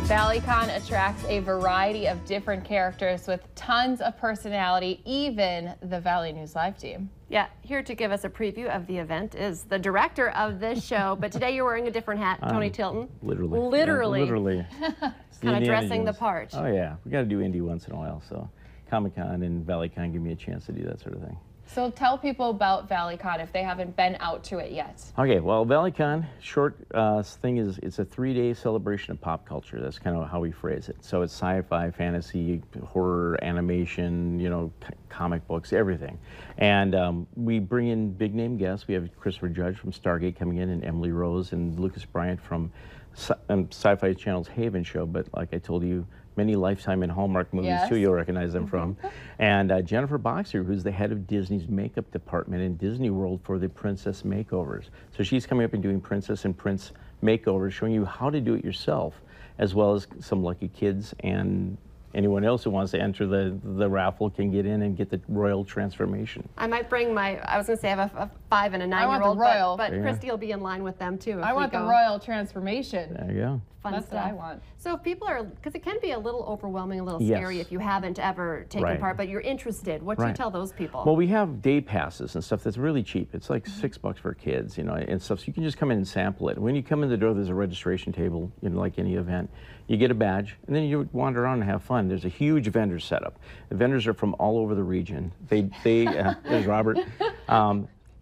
ValleyCon attracts a variety of different characters with tons of personality, even the Valley News Live team. Yeah, here to give us a preview of the event is the director of this show, but today you're wearing a different hat, Tony Tilton. Literally. Literally. Yeah, literally. Kind of dressing the part. Oh yeah, we got to do Indy once in a while, so Comic-Con and ValleyCon give me a chance to do that sort of thing. So tell people about ValleyCon if they haven't been out to it yet. Okay, well, ValleyCon, short thing is, it's a 3-day celebration of pop culture. That's kind of how we phrase it. So it's sci-fi, fantasy, horror, animation, you know, comic books, everything. And we bring in big name guests. We have Christopher Judge from Stargate coming in, and Emily Rose and Lucas Bryant from Sci-Fi Channel's Haven show. But like I told you, many Lifetime and Hallmark movies too, you'll recognize them from. And Jennifer Boxer, who's the head of Disney's makeup department in Disney World for the princess makeovers. So she's coming up and doing princess and prince makeovers, showing you how to do it yourself, as well as some lucky kids and anyone else who wants to enter the raffle can get in and get the royal transformation. I might bring my, I was going to say I have a 5 and a 9-year-old, but Christy will be in line with them too. I want the royal transformation. There you go. Fun That's stuff. what I want. So if people are, because it can be a little overwhelming, a little scary if you haven't ever taken part, but you're interested, what do you tell those people? Well, we have day passes and stuff that's really cheap. It's like $6 for kids, you know, and stuff. So you can just come in and sample it. When you come in the door, there's a registration table, you know, like any event. You get a badge, and then you wander around and have fun. There's a huge vendor setup. The vendors are from all over the region. There's Robert.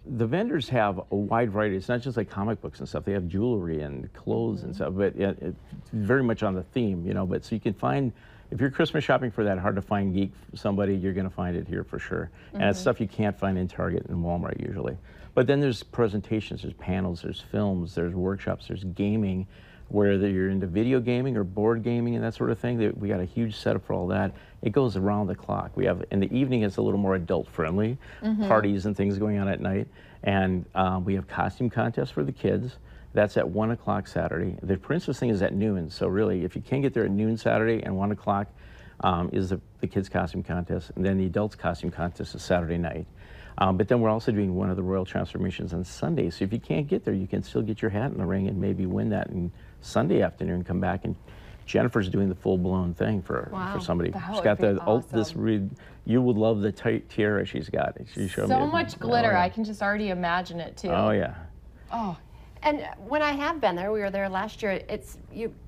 The vendors have a wide variety. It's not just like comic books and stuff. They have jewelry and clothes and stuff, but it's very much on the theme, you know. But so you can find, if you're Christmas shopping for that hard to find geek somebody, you're going to find it here for sure. And it's stuff you can't find in Target and Walmart usually. But then there's presentations, there's panels, there's films, there's workshops, there's gaming, whether you're into video gaming or board gaming and that sort of thing. We got a huge setup for all that. It goes around the clock. We have, in the evening, it's a little more adult friendly, parties and things going on at night. And we have costume contests for the kids. That's at 1 o'clock Saturday. The princess thing is at noon. So really, if you can't get there at noon Saturday and 1 o'clock is the kids costume contest. And then the adults costume contest is Saturday night. But then we're also doing one of the royal transformations on Sunday. So if you can't get there, you can still get your hat in the ring and maybe win that on Sunday afternoon, come back, and Jennifer's doing the full-blown thing for somebody. She's got the you would love the tiara she's got. She showed me so much glitter. I can just already imagine it too. Oh yeah. Oh. And when I have been there, we were there last year,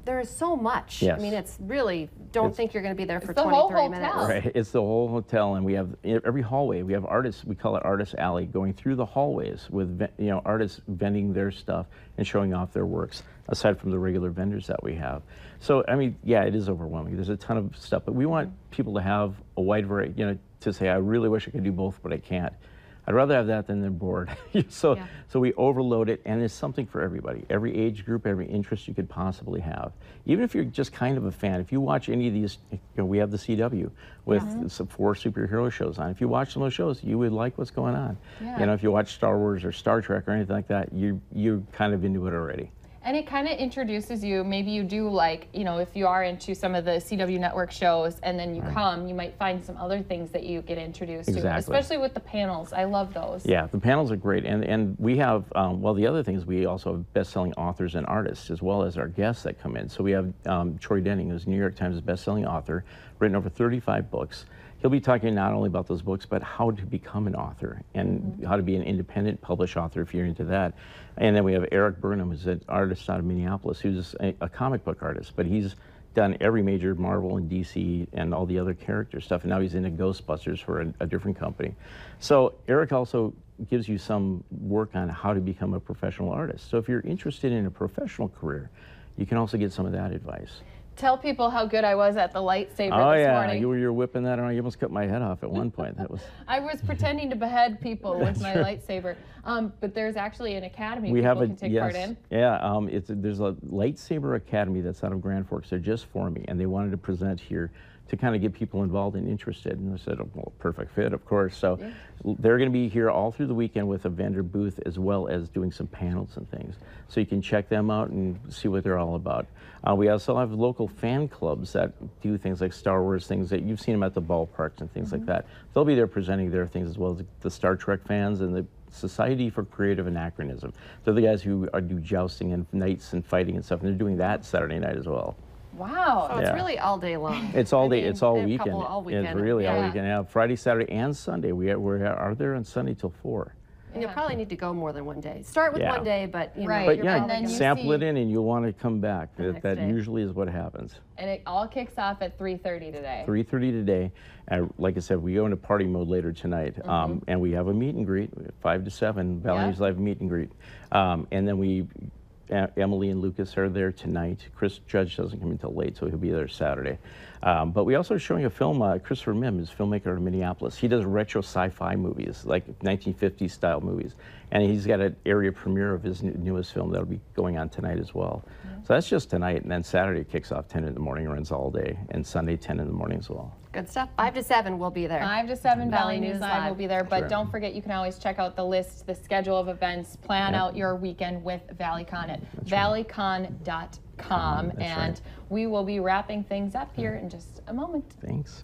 there is so much. I mean, it's really, don't think you're going to be there for 20, 30 minutes. Right, it's the whole hotel, and we have every hallway, we have artists, we call it Artist Alley, going through the hallways with, you know, artists vending their stuff and showing off their works, aside from the regular vendors that we have. So, I mean, yeah, it is overwhelming. There's a ton of stuff, but we want people to have a wide variety, you know, to say, I really wish I could do both, but I can't. I'd rather have that than they're bored. So we overload it, and there's something for everybody. Every age group, every interest you could possibly have. Even if you're just kind of a fan, if you watch any of these, you know, we have the CW with some 4 superhero shows on. If you watch some of those shows, you would like what's going on. You know, if you watch Star Wars or Star Trek or anything like that, you're kind of into it already. And it kind of introduces you, maybe you do like, you know, if you are into some of the CW network shows and then you come, you might find some other things that you get introduced to, especially with the panels. I love those. Yeah, the panels are great. And we have, well, the other thing is we also have best-selling authors and artists as well as our guests that come in. So we have Troy Denning, who's New York Times best-selling author, written over 35 books. He'll be talking not only about those books, but how to become an author and how to be an independent published author if you're into that. And then we have Eric Burnham, who's an artist out of Minneapolis, who's a comic book artist, but he's done every major Marvel and DC and all the other character stuff, and now he's into Ghostbusters for a different company. So Eric also gives you some work on how to become a professional artist. So if you're interested in a professional career, you can also get some of that advice. Tell people how good I was at the lightsaber this morning. Oh yeah, you were whipping that around. You almost cut my head off at one point. That was. I was pretending to behead people with my lightsaber. But there's actually an academy people can take part in. Yeah, there's a lightsaber academy that's out of Grand Forks. They're just for me, and they wanted to present here to kind of get people involved and interested. And I said, oh, well, perfect fit, of course. So they're going to be here all through the weekend with a vendor booth as well as doing some panels and things. So you can check them out and see what they're all about. We also have local fan clubs that do things like Star Wars things that you've seen them at the ballparks and things like that. They'll be there presenting their things as well as the Star Trek fans and the Society for Creative Anachronism. They're the guys who do jousting and knights and fighting and stuff, and they're doing that Saturday night as well. Wow. So it's really all day long. It's all day. It's all weekend. All weekend. It's really all weekend. Yeah, Friday, Saturday, and Sunday. We are there on Sunday till 4. And you'll probably need to go more than one day. Start with one day, but you know, but yeah, sample it in, and you'll want to come back. That usually is what happens. And it all kicks off at 3:30 today. 3:30 today. And like I said, we go into party mode later tonight, and we have a meet and greet, 5 to 7. Valley News Live meet and greet, and then Emily and Lucas are there tonight. Chris Judge doesn't come until late, so he'll be there Saturday. But we also are showing a film, Christopher Mims, filmmaker out of Minneapolis. He does retro sci-fi movies, like 1950s style movies. And he's got an area premiere of his newest film that'll be going on tonight as well. So that's just tonight, and then Saturday kicks off 10 in the morning, runs all day, and Sunday 10 in the morning as well. Good stuff. 5 to 7 we'll be there. 5 to 7 Valley News Live will be there, but don't forget you can always check out the list, the schedule of events, plan out your weekend with ValleyCon at valleycon.com, and we will be wrapping things up here in just a moment. Thanks.